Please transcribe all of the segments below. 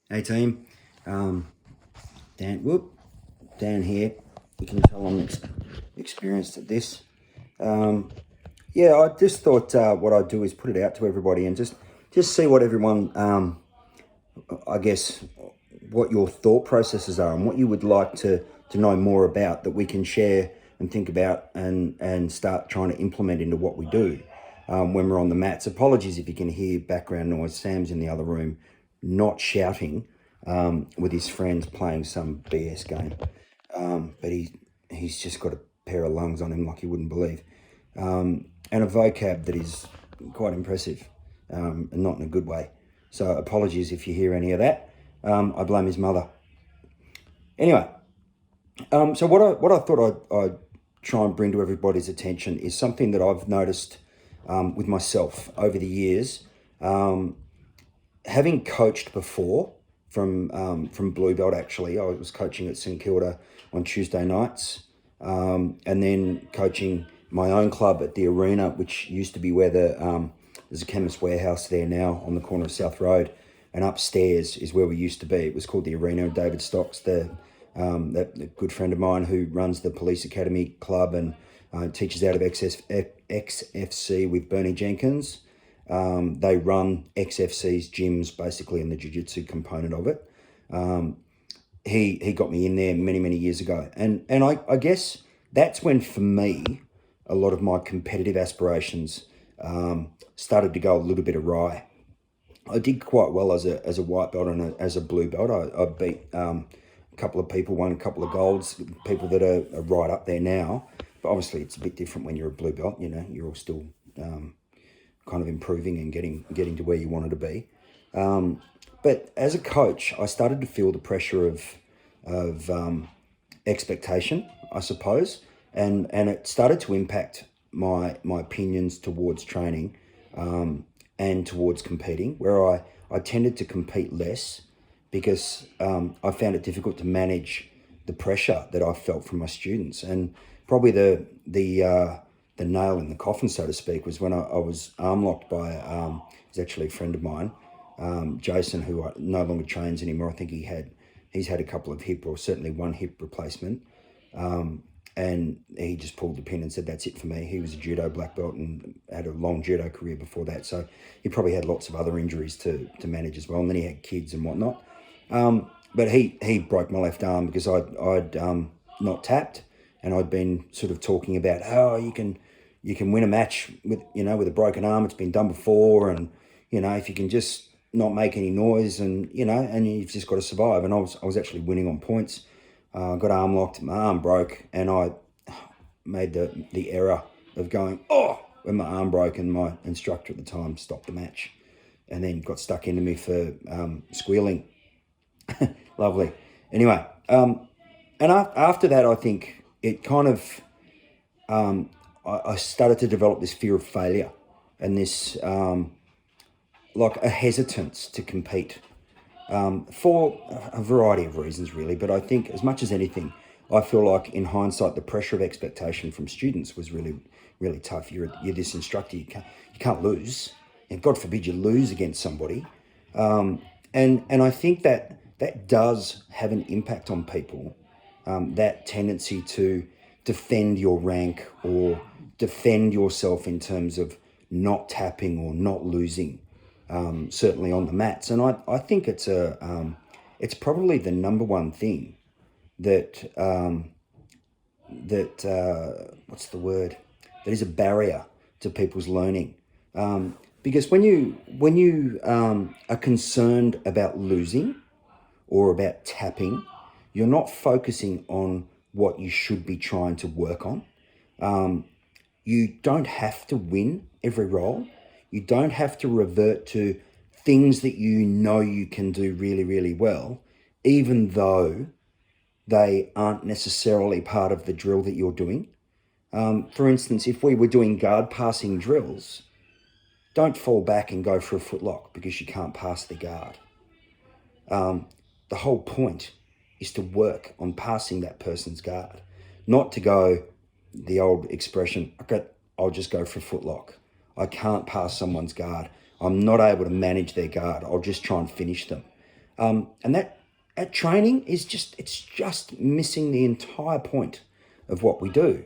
Hey team, Dan here. You can tell I'm experienced at this. Yeah, I just thought what I'd do is put it out to everybody and just see what everyone, I guess, what your thought processes are and what you would like to know more about that we can share and think about and start trying to implement into what we do when we're on the mats. Apologies if you can hear background noise. Sam's in the other room, not shouting, with his friends playing some BS game. But he's just got a pair of lungs on him like you wouldn't believe, and a vocab that is quite impressive, and not in a good way. So apologies if you hear any of that. I blame his mother. Anyway, so what I thought I'd try and bring to everybody's attention is something that I've noticed with myself over the years, having coached before from Blue Belt. Actually, I was coaching at St Kilda on Tuesday nights, and then coaching my own club at the Arena, which used to be where there's a Chemist Warehouse there now on the corner of South Road, and upstairs is where we used to be. It was called the Arena. David Stocks, that good friend of mine who runs the Police Academy Club and teaches out of XFC with Bernie Jenkins. They run XFC's gyms basically in the jiu-jitsu component of it. He got me in there many years ago, and I guess that's when for me a lot of my competitive aspirations started to go a little bit awry. I did quite well as a white belt and as a blue belt. I beat a couple of people, won a couple of golds, people that are right up there now. But obviously it's a bit different when you're a blue belt. You know, you're all still kind of improving and getting to where you wanted to be. But as a coach, I started to feel the pressure of expectation, I suppose, and it started to impact my opinions towards training and towards competing, where I tended to compete less because I found it difficult to manage the pressure that I felt from my students. And probably the nail in the coffin, so to speak, was when I was arm locked by he's actually a friend of mine, Jason, who no longer trains anymore. I think he's had a couple of hip, or certainly one hip replacement, and he just pulled the pin and said, "That's it for me." He was a judo black belt and had a long judo career before that, so he probably had lots of other injuries to manage as well. And then he had kids and whatnot. But he broke my left arm because I'd not tapped, and I'd been sort of talking about how you can win a match with a broken arm. It's been done before, and if you can just not make any noise, and and you've just got to survive. And I was actually winning on points. Got arm locked, my arm broke, and I made the error of going when my arm broke, and my instructor at the time stopped the match, and then got stuck into me for squealing. Lovely. Anyway, and after that, I think it kind of I started to develop this fear of failure and this like a hesitance to compete for a variety of reasons, really. But I think as much as anything, I feel like in hindsight, the pressure of expectation from students was really tough. You're this instructor, you can't lose, and God forbid you lose against somebody. And I think that does have an impact on people. That tendency to defend your rank or defend yourself in terms of not tapping or not losing, certainly on the mats. And I think it's probably the number one thing that what's the word, that is a barrier to people's learning. Because when you are concerned about losing or about tapping, you're not focusing on what you should be trying to work on. You don't have to win every role. You don't have to revert to things that you can do really well, even though they aren't necessarily part of the drill that you're doing. For instance, if we were doing guard passing drills, don't fall back and go for a footlock because you can't pass the guard. The whole point is to work on passing that person's guard, not to go the old expression, okay, I'll just go for a footlock. I can't pass someone's guard. I'm not able to manage their guard. I'll just try and finish them. And that training is just missing the entire point of what we do.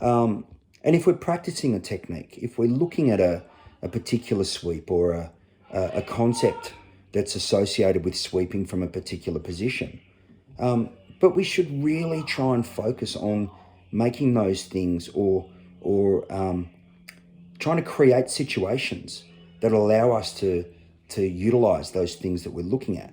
And if we're practicing a technique, if we're looking at a particular sweep or a concept that's associated with sweeping from a particular position, but we should really try and focus on making those things or trying to create situations that allow us to utilize those things that we're looking at.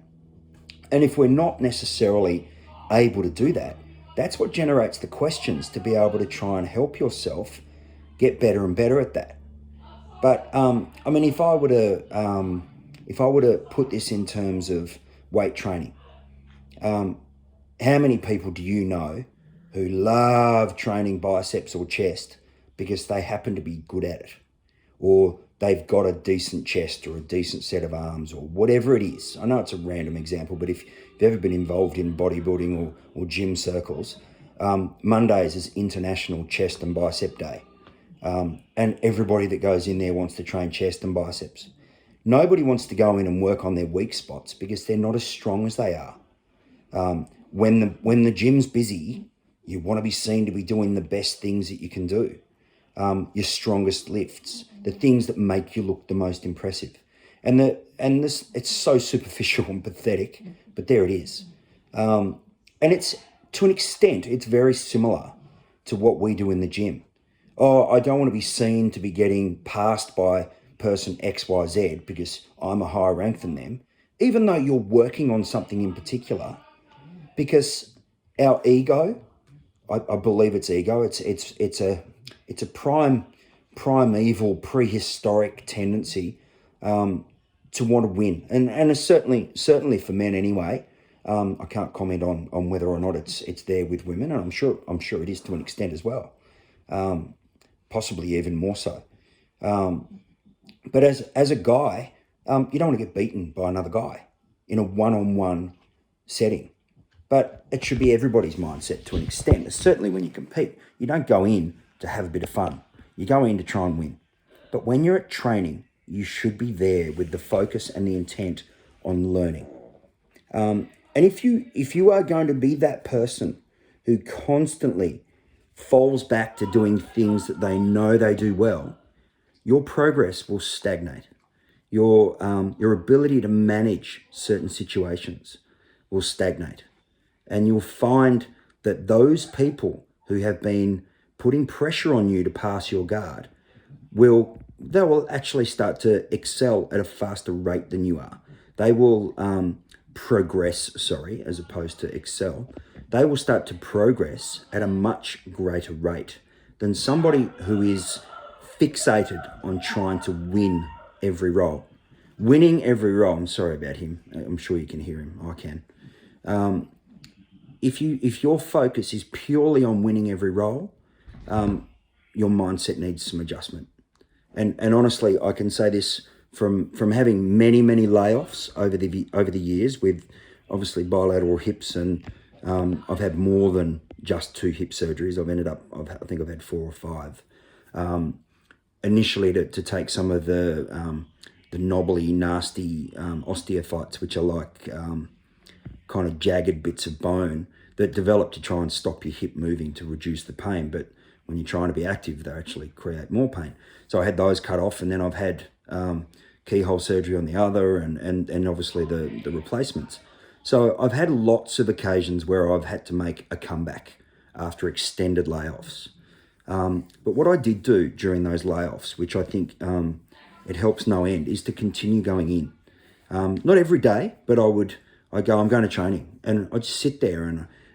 And if we're not necessarily able to do that, that's what generates the questions to be able to try and help yourself get better and better at that. But I mean, if I were to put this in terms of weight training, how many people do you know who love training biceps or chest because they happen to be good at it, or they've got a decent chest or a decent set of arms or whatever it is? I know it's a random example, but if you've ever been involved in bodybuilding or gym circles, Mondays is International Chest and Bicep Day. And everybody that goes in there wants to train chest and biceps. Nobody wants to go in and work on their weak spots because they're not as strong as they are. When the gym's busy, you want to be seen to be doing the best things that you can do. Your strongest lifts, the things that make you look the most impressive. And this, it's so superficial and pathetic, but there it is. And it's, to an extent, it's very similar to what we do in the gym. Oh, I don't want to be seen to be getting passed by person XYZ because I'm a higher rank than them, even though you're working on something in particular, because our ego, I believe it's ego, it's a primeval, prehistoric tendency to want to win, and it's certainly for men anyway. I can't comment on whether or not it's there with women, and I'm sure it is to an extent as well, possibly even more so. But as a guy, you don't want to get beaten by another guy in a one-on-one setting. But it should be everybody's mindset to an extent. Certainly when you compete, you don't go in to have a bit of fun. You go in to try and win. But when you're at training, you should be there with the focus and the intent on learning. And if you are going to be that person who constantly falls back to doing things that they know they do well, your progress will stagnate. Your ability to manage certain situations will stagnate. And you'll find that those people who have been putting pressure on you to pass your guard they will actually start to excel at a faster rate than you are. They will progress, as opposed to excel. They will start to progress at a much greater rate than somebody who is fixated on trying to win every role. Winning every role, I'm sorry about him. I'm sure you can hear him. I can. If your focus is purely on winning every role, your mindset needs some adjustment. And honestly, I can say this from having many layoffs over the years with obviously bilateral hips, and I've had more than just 2 hip surgeries. I think I've had 4 or 5. Initially to take some of the knobbly, nasty osteophytes, which are like kind of jagged bits of bone that develop to try and stop your hip moving to reduce the pain. But when you're trying to be active, they actually create more pain. So I had those cut off, and then I've had keyhole surgery on the other, and obviously the replacements. So I've had lots of occasions where I've had to make a comeback after extended layoffs. But what I did do during those layoffs, which I think it helps no end, is to continue going in. Not every day, but I'm going to training, and I'd sit there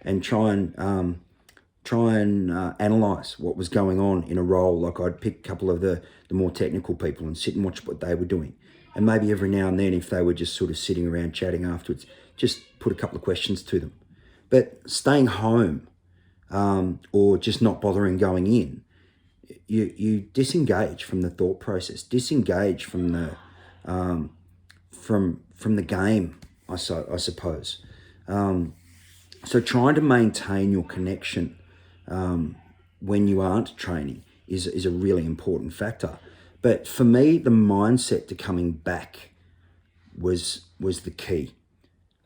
and try and analyse what was going on in a role. Like I'd pick a couple of the more technical people and sit and watch what they were doing. And maybe every now and then, if they were just sort of sitting around chatting afterwards, just put a couple of questions to them. But staying home or just not bothering going in, you disengage from the thought process, disengage from the from the game, I suppose. So trying to maintain your connection when you aren't training is a really important factor. But for me, the mindset to coming back was the key.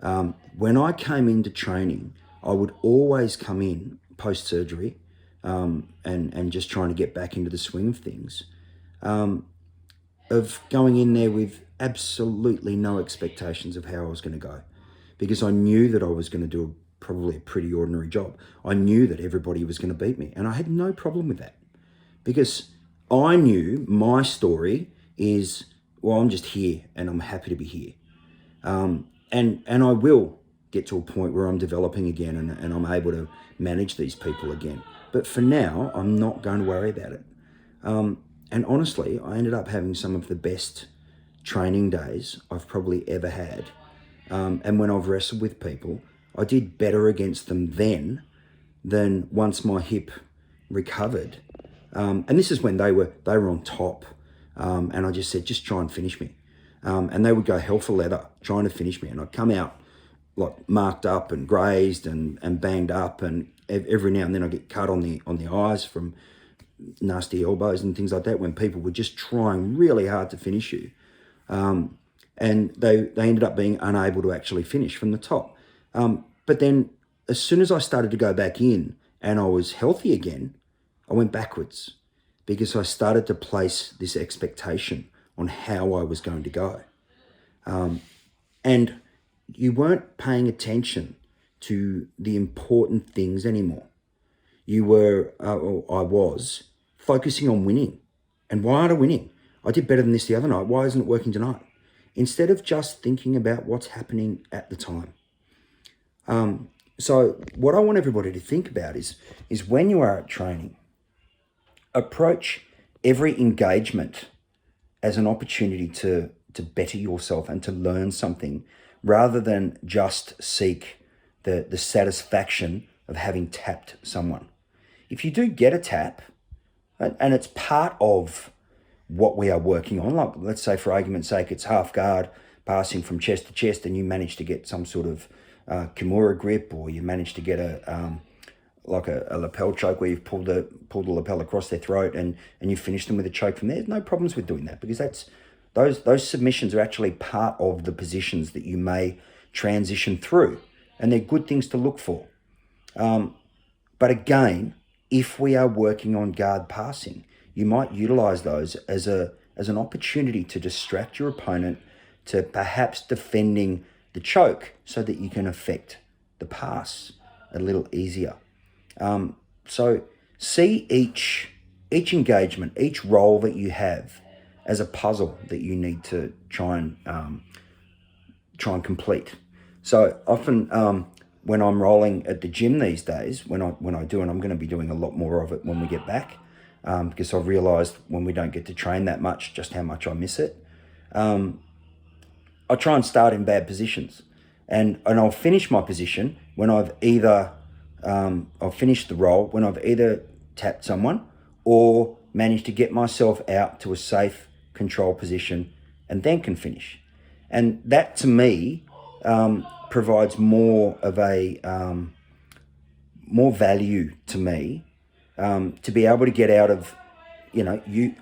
When I came into training, I would always come in post-surgery and just trying to get back into the swing of things, of going in there with absolutely no expectations of how I was going to go, because I knew that I was going to do probably a pretty ordinary job. I knew that everybody was going to beat me, and I had no problem with that, because I knew my story is, well, I'm just here and I'm happy to be here. And I will get to a point where I'm developing again and I'm able to manage these people again. But for now, I'm not going to worry about it. And honestly, I ended up having some of the best training days I've probably ever had. And when I've wrestled with people, I did better against them then than once my hip recovered. And this is when they were on top. And I just said, just try and finish me. And they would go hell for leather trying to finish me. And I'd come out like marked up and grazed and banged up. And every now and then I get cut on the eyes from nasty elbows and things like that, when people were just trying really hard to finish you. And they ended up being unable to actually finish from the top. But then as soon as I started to go back in and I was healthy again, I went backwards, because I started to place this expectation on how I was going to go. And you weren't paying attention to the important things anymore. You were, or I was, focusing on winning. And why aren't I winning? I did better than this the other night. Why isn't it working tonight? Instead of just thinking about what's happening at the time. So what I want everybody to think about is when you are at training, approach every engagement as an opportunity to better yourself and to learn something, rather than just seek the satisfaction of having tapped someone. If you do get a tap, and it's part of what we are working on, like let's say for argument's sake, it's half guard passing from chest to chest, and you manage to get some sort of Kimura grip, or you manage to get a lapel choke where you've pulled the lapel across their throat and you finish them with a choke from there. There's no problems with doing that, because those submissions are actually part of the positions that you may transition through, and they're good things to look for. But again, if we are working on guard passing, you might utilize those as an opportunity to distract your opponent to perhaps defending the choke, so that you can affect the pass a little easier. So see each engagement, each role that you have, as a puzzle that you need to try and complete. So often when I'm rolling at the gym these days, when I do, and I'm going to be doing a lot more of it when we get back, because I've realised when we don't get to train that much, just how much I miss it. I try and start in bad positions, and I'll finish my position when I've either I'll finish the roll when I've either tapped someone or managed to get myself out to a safe control position and then can finish. And that to me provides more of a more value to me, to be able to get out of,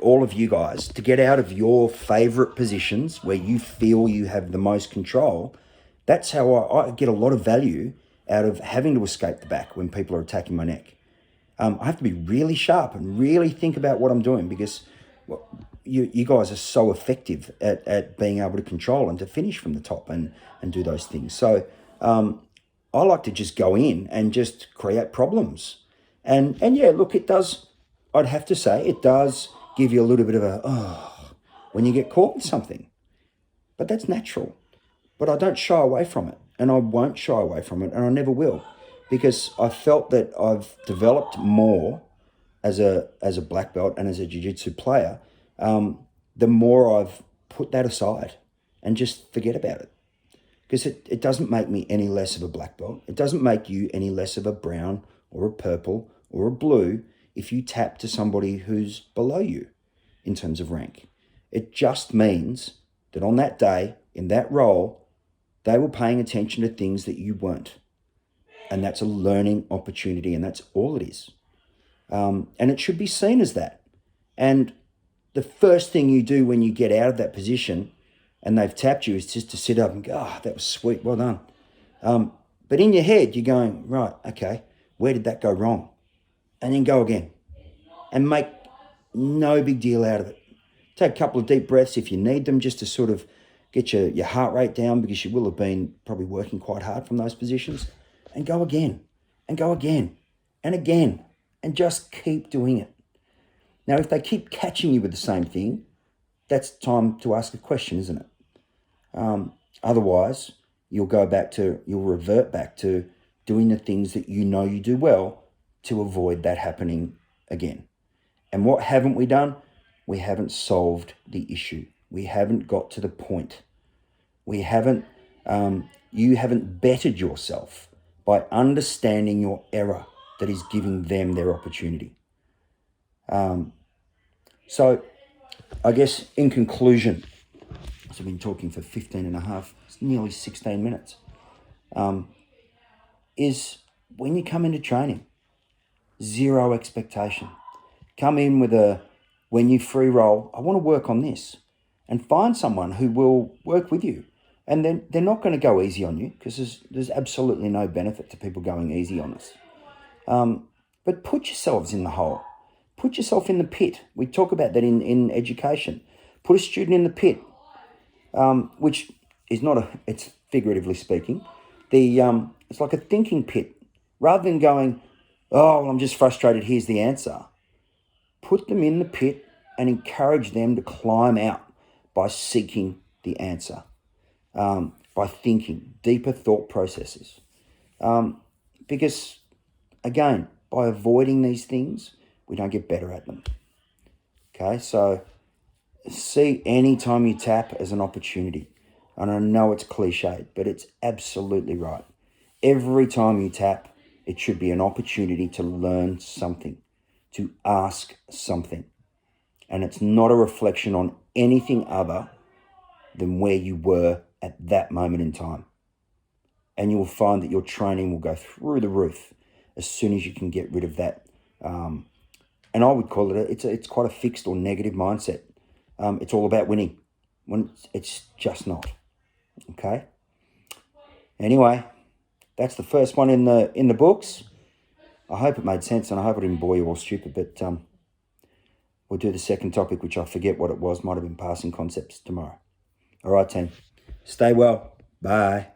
all of you guys, to get out of your favorite positions where you feel you have the most control. That's how I get a lot of value out of having to escape the back when people are attacking my neck. I have to be really sharp and really think about what I'm doing, because you guys are so effective at being able to control and to finish from the top and do those things. So I like to just go in and just create problems. And yeah, look, it does, I'd have to say, it does give you a little bit of when you get caught with something. But that's natural. But I don't shy away from it, and I won't shy away from it, and I never will, because I felt that I've developed more as a black belt and as a jiu-jitsu player, the more I've put that aside and just forget about it. Because it doesn't make me any less of a black belt. It doesn't make you any less of a brown or a purple or a blue if you tap to somebody who's below you in terms of rank. It just means that on that day, in that role, they were paying attention to things that you weren't. And that's a learning opportunity, and that's all it is. And it should be seen as that. And the first thing you do when you get out of that position and they've tapped you is just to sit up and go, that was sweet, well done. But in your head, you're going, right, okay, where did that go wrong? And then go again and make no big deal out of it. Take a couple of deep breaths if you need them, just to sort of get your heart rate down, because you will have been probably working quite hard from those positions, and go again and go again and again, and just keep doing it. Now, if they keep catching you with the same thing, that's time to ask a question, isn't it? Otherwise, you'll revert back to doing the things that you know you do well to avoid that happening again. And what haven't we done? We haven't solved the issue. We haven't got to the point. You haven't bettered yourself by understanding your error that is giving them their opportunity. So I guess in conclusion, I've been talking for 15 and a half, it's nearly 16 minutes, is when you come into training, zero expectation. Come in with when you free roll, I want to work on this, and find someone who will work with you. And then they're not going to go easy on you, because there's absolutely no benefit to people going easy on us. But put yourselves in the hole. Put yourself in the pit. We talk about that in education. Put a student in the pit, which is it's figuratively speaking. It's like a thinking pit. Rather than going, oh, well, I'm just frustrated, here's the answer. Put them in the pit and encourage them to climb out by seeking the answer, by thinking deeper thought processes. Because, again, by avoiding these things, we don't get better at them. Okay, so see any time you tap as an opportunity. And I know it's cliched, but it's absolutely right. Every time you tap, it should be an opportunity to learn something, to ask something. And it's not a reflection on anything other than where you were at that moment in time. And you'll find that your training will go through the roof as soon as you can get rid of that. And I would call it, it's quite a fixed or negative mindset. It's all about winning, when it's just not. Okay? Anyway, that's the first one in the books. I hope it made sense, and I hope I didn't bore you all stupid, but we'll do the second topic, which I forget what it was. Might have been passing concepts tomorrow. All right, team. Stay well. Bye.